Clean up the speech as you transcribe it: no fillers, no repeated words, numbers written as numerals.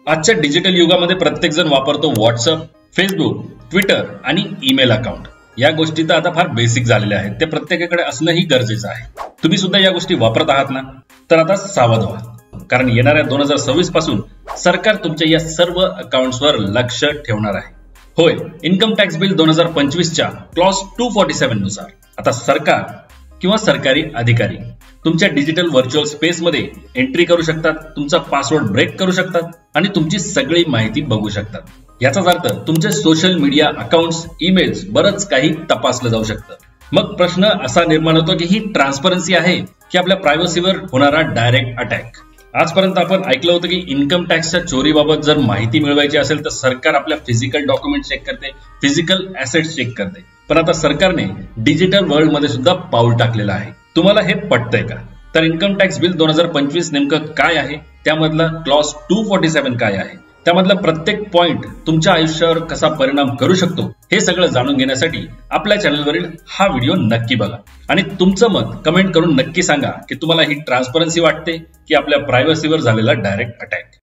आजच्या डिजिटल युगामध्ये प्रत्येक जण वापरतो व्हॉट्सअप, फेसबुक, ट्विटर आणि ईमेल अकाउंट। या गोष्टी तर आता फार बेसिक झालेल्या आहेत, ते प्रत्येकाकडे असणंही गरजेचं आहे। तुम्ही सुद्धा या गोष्टी वापरत आहात ना? तर आता सावध व्हा, कारण येणाऱ्या 2026 पासून सरकार तुमच्या या सर्व अकाउंट्सवर लक्ष ठेवणार आहे। होय, इन्कम टॅक्स बिल 2025च्या क्लॉज 247 नुसार आता सरकार किंवा सरकारी अधिकारी तुमच्या डिजिटल व्हर्च्युअल स्पेस मध्ये एंट्री करू शकतात, तुमचा पासवर्ड ब्रेक करू शकतात आणि तुमची सगळी माहिती बघू शकतात। याचाच अर्थ तुमचे सोशल मीडिया अकाउंट्स, ईमेल्स बरंच काही तपासलं जाऊ शकतं। मग प्रश्न असा निर्माण होतो की ही ट्रान्सपरन्सी आहे की आपल्या प्रायव्हसीवर होणारा डायरेक्ट अटॅक? आजपर्यंत आपण ऐकलं होतं की इन्कम टॅक्सच्या चोरीबाबत जर माहिती मिळवायची असेल तर सरकार आपल्या फिजिकल डॉक्युमेंट चेक करते, फिजिकल ऍसेट्स चेक करते। पण आता सरकारने डिजिटल वर्ल्ड मध्ये सुद्धा पाऊल टाकलेलं आहे। तुम्हाला हे पटतंय का? तर इन्कम टॅक्स बिल 2025 नेमकं काय आहे, त्यामधला क्लॉज 247 काय आहे, त्यामधला प्रत्येक पॉइंट तुमच्या आयुष्यावर कसा परिणाम करू शकतो, हे सगळं जाणून घेण्यासाठी आपल्या चॅनलवरील हा व्हिडिओ नक्की बघा आणि तुमचं मत कमेंट करून नक्की सांगा की तुम्हाला ही ट्रान्सपरन्सी वाटते की आपल्या प्रायव्हसीवर झालेला डायरेक्ट अटॅक।